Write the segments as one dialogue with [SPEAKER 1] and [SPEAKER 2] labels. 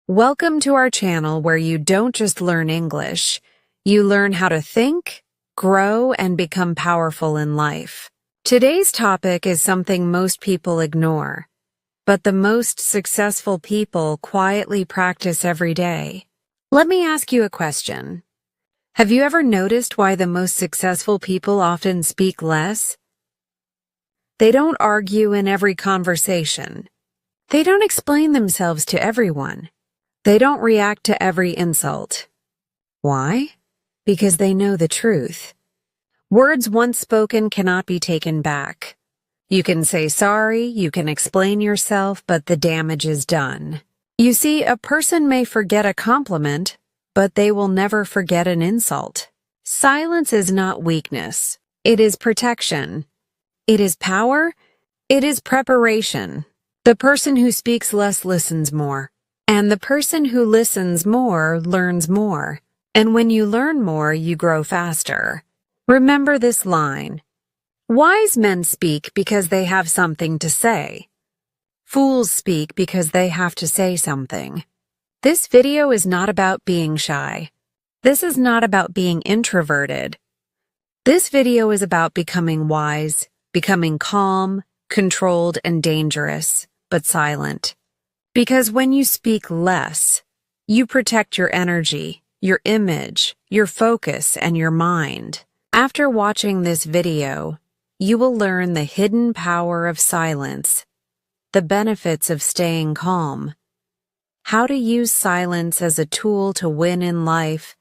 [SPEAKER 1] Welcome to our channel where you don't just learn English, you learn how to think, grow, and become powerful in life. Today's topic is something most people ignore, but the most successful people quietly practice every day. Let me ask you a question. Have you ever noticed why the most successful people often speak less? They don't argue in every conversation. They don't explain themselves to everyone. They don't react to every insult. Why? Because they know the truth. Words once spoken cannot be taken back. You can say sorry, you can explain yourself, but the damage is done. You see, a person may forget a compliment, but they will never forget an insult. Silence is not weakness. It is protection. It is power. It is preparation. The person who speaks less listens more. And the person who listens more learns more. And when you learn more, you grow faster. Remember this line. Wise men speak because they have something to say. Fools speak because they have to say something. This video is not about being shy. This is not about being introverted. This video is about becoming wise, becoming calm, controlled, and dangerous, but silent. Because when you speak less, you protect your energy, your image, your focus, and your mind. After watching this video, you will learn the hidden power of silence, the benefits of staying calm, how to use silence as a tool to win in life,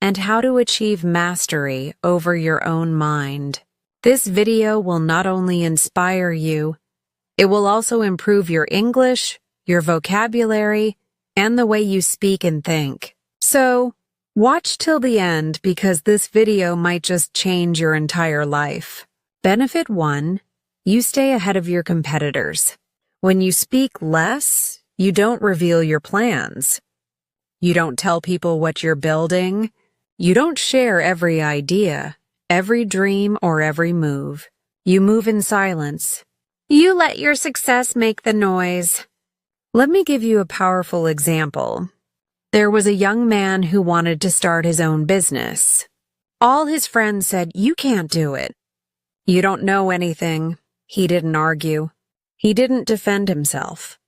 [SPEAKER 1] and how to achieve mastery over your own mind. This video will not only inspire you, it will also improve your English, your vocabulary, and the way you speak and think. So, watch till the end because this video might just change your entire life. Benefit 1. You stay ahead of your competitors. When you speak less, you don't reveal your plans. You don't tell people what you're building. You don't share every idea, every dream, or every move. You move in silence. You let your success make the noise. Let me give you a powerful example. There was a young man who wanted to start his own business. All his friends said, "You can't do it. You don't know anything." He didn't argue. He didn't defend himself.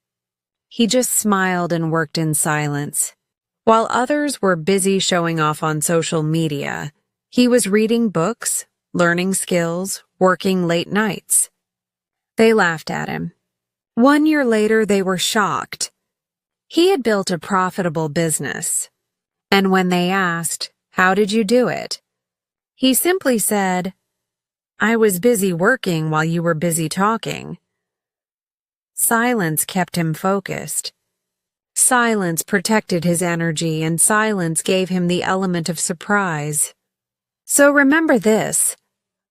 [SPEAKER 1] He just smiled and worked in silence. While others were busy showing off on social media, he was reading books, learning skills, working late nights. They laughed at him. 1 year later, they were shocked. He had built a profitable business. And when they asked, "How did you do it?" he simply said, "I was busy working while you were busy talking." Silence kept him focused. Silence protected his energy, and silence gave him the element of surprise. So remember this.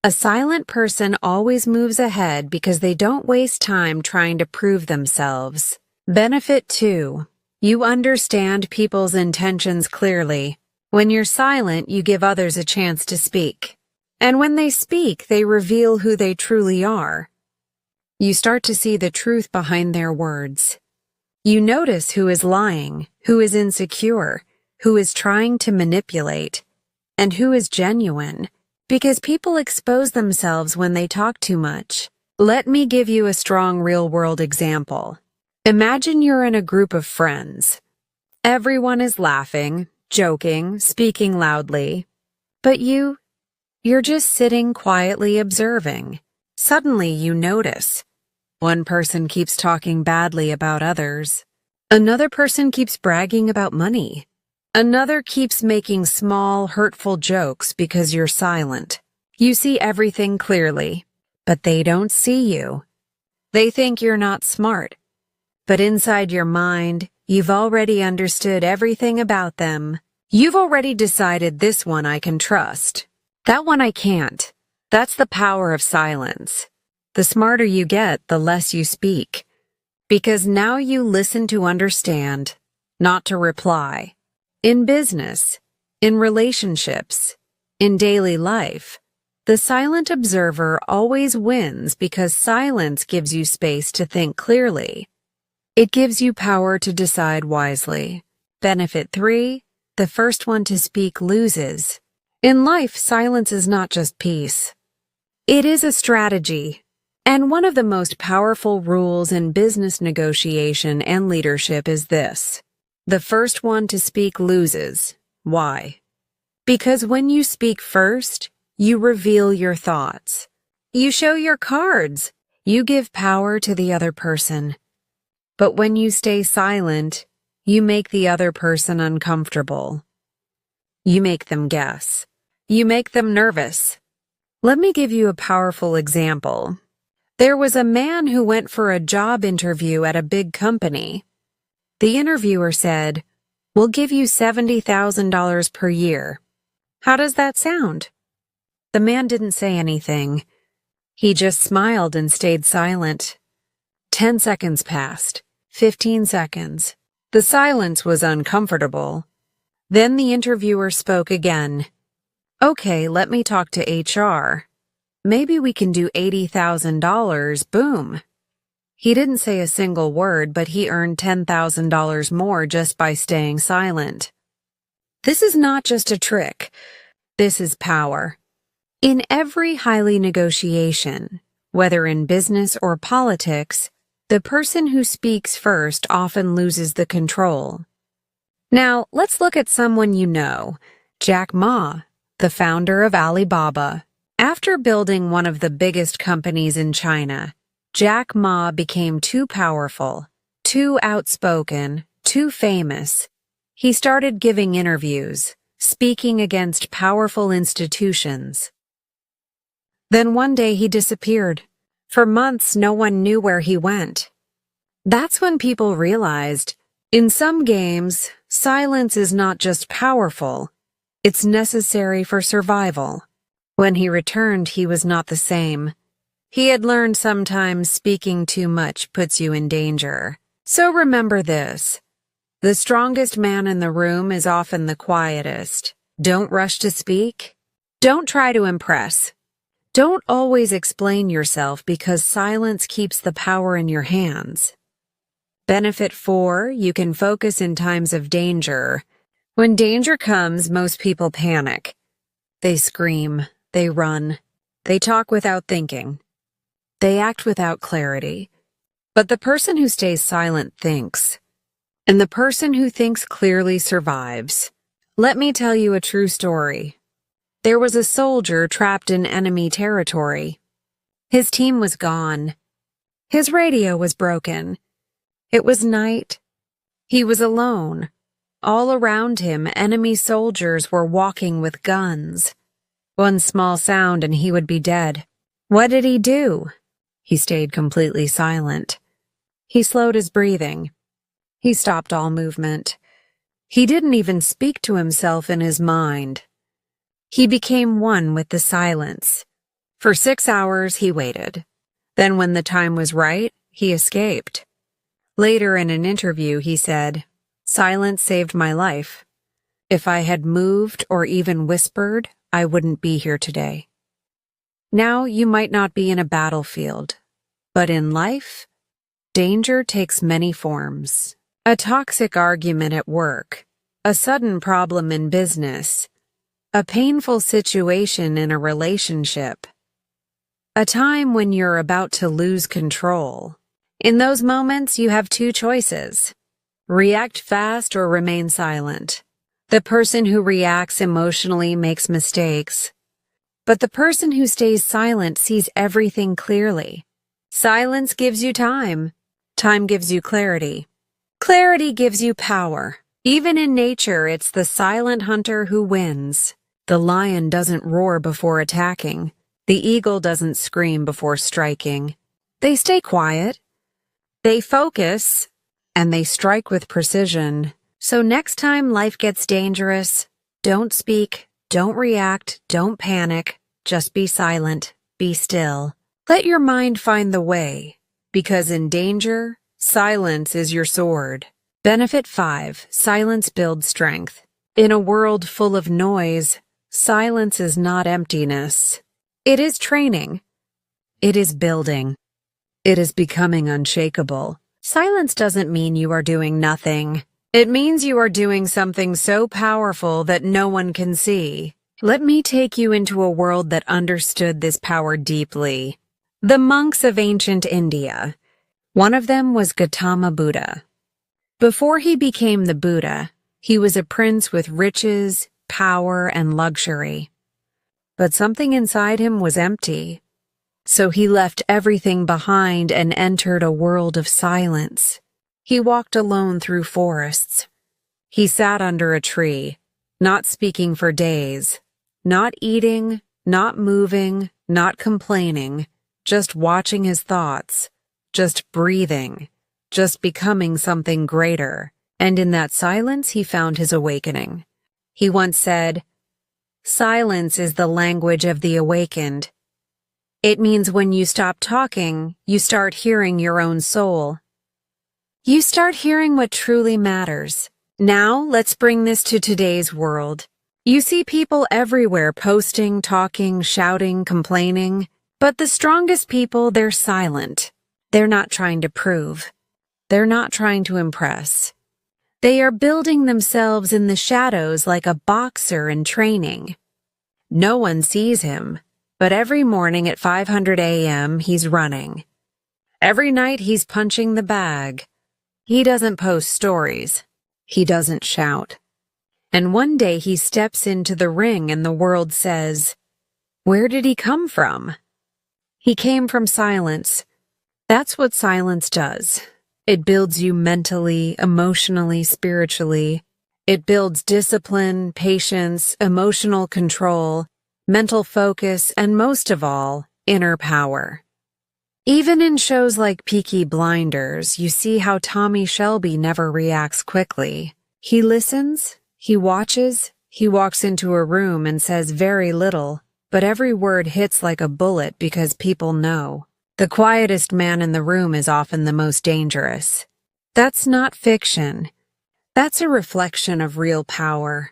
[SPEAKER 1] A silent person always moves ahead because they don't waste time trying to prove themselves. Benefit 2. You understand people's intentions clearly. When you're silent, you give others a chance to speak. And when they speak, they reveal who they truly are. You start to see the truth behind their words. You notice who is lying, who is insecure, who is trying to manipulate, and who is genuine. Because people expose themselves when they talk too much. Let me give you a strong real-world example. Imagine you're in a group of friends. Everyone is laughing, joking, speaking loudly. But you're just sitting quietly observing. Suddenly you notice. One person keeps talking badly about others. Another person keeps bragging about money. Another keeps making small, hurtful jokes because you're silent. You see everything clearly, but they don't see you. They think you're not smart. But inside your mind, you've already understood everything about them. You've already decided this one I can trust. That one I can't. That's the power of silence. The smarter you get, the less you speak. Because now you listen to understand, not to reply. In business, in relationships, in daily life, the silent observer always wins because silence gives you space to think clearly. It gives you power to decide wisely. Benefit 3, the first one to speak loses. In life, silence is not just peace. It is a strategy. And one of the most powerful rules in business negotiation and leadership is this: the first one to speak loses. Why? Because when you speak first, you reveal your thoughts. You show your cards. You give power to the other person. But when you stay silent, you make the other person uncomfortable. You make them guess. You make them nervous. Let me give you a powerful example. There was a man who went for a job interview at a big company. The interviewer said, "We'll give you $70,000 per year. How does that sound?" The man didn't say anything. He just smiled and stayed silent. 10 seconds passed. 15 seconds. The silence was uncomfortable. Then the interviewer spoke again. "Okay, let me talk to HR. Maybe we can do $80,000, boom." He didn't say a single word, but he earned $10,000 more just by staying silent. This is not just a trick. This is power. In every highly negotiation, whether in business or politics, the person who speaks first often loses the control. Now, let's look at someone you know, Jack Ma, the founder of Alibaba. After building one of the biggest companies in China, Jack Ma became too powerful, too outspoken, too famous. He started giving interviews, speaking against powerful institutions. Then one day he disappeared. For months, no one knew where he went. That's when people realized, in some games, silence is not just powerful, it's necessary for survival. When he returned, he was not the same. He had learned sometimes speaking too much puts you in danger. So remember this: the strongest man in the room is often the quietest. Don't rush to speak. Don't try to impress. Don't always explain yourself, because silence keeps the power in your hands. Benefit 4, you can focus in times of danger. When danger comes, most people panic. They scream, they run, they talk without thinking. They act without clarity. But the person who stays silent thinks. And the person who thinks clearly survives. Let me tell you a true story. There was a soldier trapped in enemy territory. His team was gone. His radio was broken. It was night. He was alone. All around him, enemy soldiers were walking with guns. One small sound and he would be dead. What did he do? He stayed completely silent. He slowed his breathing. He stopped all movement. He didn't even speak to himself in his mind. He became one with the silence. For 6 hours, he waited. Then when the time was right, he escaped. Later in an interview, he said, "Silence saved my life. If I had moved or even whispered, I wouldn't be here today." Now, you might not be in a battlefield, but in life, danger takes many forms. A toxic argument at work, a sudden problem in business, a painful situation in a relationship, a time when you're about to lose control. In those moments, you have two choices: react fast or remain silent. The person who reacts emotionally makes mistakes, but the person who stays silent sees everything clearly. Silence gives you time. Time gives you clarity. Clarity gives you power. Even in nature, it's the silent hunter who wins. The lion doesn't roar before attacking. The eagle doesn't scream before striking. They stay quiet. They focus, and they strike with precision. So next time life gets dangerous, don't speak, don't react, don't panic. Just be silent, be still. Let your mind find the way, because in danger, silence is your sword. Benefit 5, silence builds strength. In a world full of noise, silence is not emptiness. It is training. It is building. It is becoming unshakable. Silence doesn't mean you are doing nothing. It means you are doing something so powerful that no one can see. Let me take you into a world that understood this power deeply. The monks of ancient India. One of them was Gautama Buddha. Before he became the Buddha, he was a prince with riches, power, and luxury. But something inside him was empty. So he left everything behind and entered a world of silence. He walked alone through forests. He sat under a tree, not speaking for days, not eating, not moving, not complaining, just watching his thoughts, just breathing, just becoming something greater. And in that silence, he found his awakening. He once said, "Silence is the language of the awakened." It means when you stop talking, you start hearing your own soul. You start hearing what truly matters. Now, let's bring this to today's world. You see people everywhere posting, talking, shouting, complaining. But the strongest people, they're silent. They're not trying to prove. They're not trying to impress. They are building themselves in the shadows like a boxer in training. No one sees him. But every morning at 500 a.m., he's running. Every night he's punching the bag. He doesn't post stories. He doesn't shout. And one day he steps into the ring and the world says, "Where did he come from?" He came from silence. That's what silence does. It builds you mentally, emotionally, spiritually. It builds discipline, patience, emotional control, mental focus, and most of all, inner power. Even in shows like Peaky Blinders, you see how Tommy Shelby never reacts quickly. He listens, he watches, he walks into a room and says very little, but every word hits like a bullet because people know. The quietest man in the room is often the most dangerous. That's not fiction. That's a reflection of real power.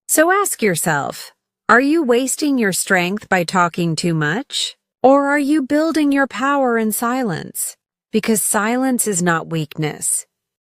[SPEAKER 1] So ask yourself, are you wasting your strength by talking too much? Or are you building your power in silence? Because silence is not weakness.